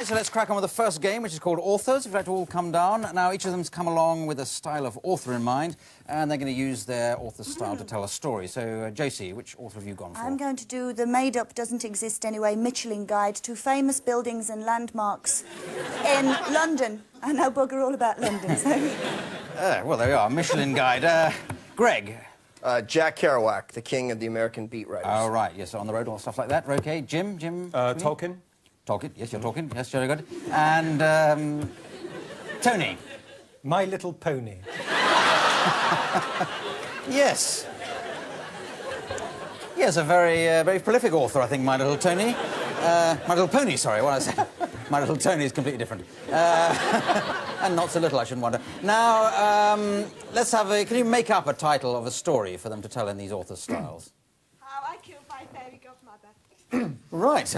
So let's crack on with the first game, which is called Authors. If you'd like to all come down. Now, each of them's come along with a style of author in mind, and they're going to use their author style to tell a story. So, Josie, which author have you gone for? I'm going to do the made-up, doesn't-exist-anyway Michelin Guide to famous buildings and landmarks in London. I know bugger all about London, so... Well, there we are, Michelin Guide. Greg? Jack Kerouac, the king of the American beat writers. Oh, right, yes, on the road, all stuff like that. Okay, Jim? Tolkien. Tolkien, yes, you're talking. Yes, very good. And, Tony? My Little Pony. Yes. Yes, a very, very prolific author, I think, My Little Tony. My Little Pony, sorry, what I said. My Little Tony is completely different. And not so little, I shouldn't wonder. Now, let's have a... Can you make up a title of a story for them to tell in these author styles? How I Killed My Fairy Godmother. Right.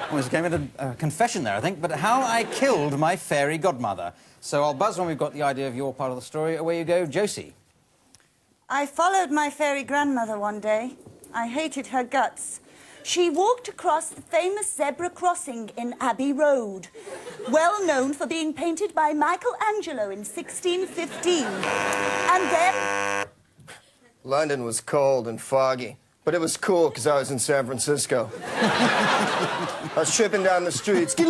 Almost came into a confession there, I think. But How I Killed My Fairy Godmother. So I'll buzz when we've got the idea of your part of the story. Away you go, Josie. I followed my fairy grandmother one day. I hated her guts. She walked across the famous zebra crossing in Abbey Road, well known for being painted by Michelangelo in 1615. And then... London was cold and foggy, but it was cool because I was in San Francisco. I was tripping down the streets. I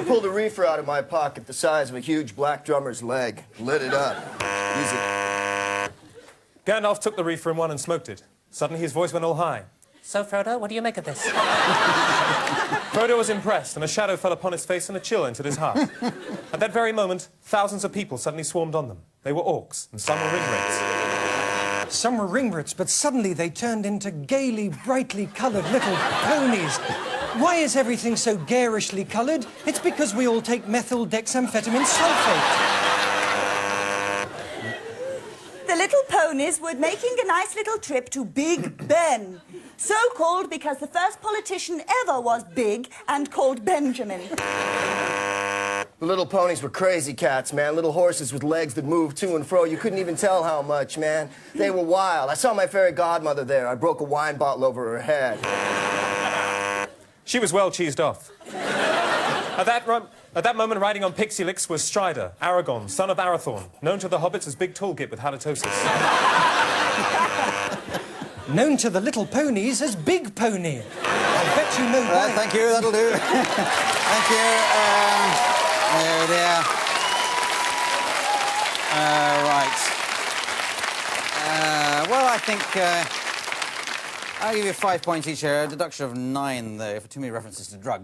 pulled a reefer out of my pocket the size of a huge black drummer's leg, lit it up. Easy. Gandalf took the reefer in one and smoked it. Suddenly his voice went all high. So, Frodo, what do you make of this? Frodo was impressed, and a shadow fell upon his face and a chill entered his heart. At that very moment, thousands of people suddenly swarmed on them. They were orcs, and some were ringrats. Some were ringrats, but suddenly they turned into gaily, brightly coloured little ponies. Why is everything so garishly coloured? It's because we all take methyl dexamphetamine sulfate. The little ponies were making a nice little trip to Big Ben. So called because the first politician ever was big and called Benjamin. The little ponies were crazy cats, man. Little horses with legs that moved to and fro. You couldn't even tell how much, man. They were wild. I saw my fairy godmother there. I broke a wine bottle over her head. She was well cheesed off. At that moment, riding on pixie licks was Strider, Aragorn, son of Arathorn, known to the hobbits as Big Tallgit with halitosis. Known to the little ponies as Big Pony. I bet you know why. Thank you, that'll do. Thank you. Oh, dear. Right. Well, I think... I'll give you 5 points each here. A deduction of 9, though, for too many references to drugs.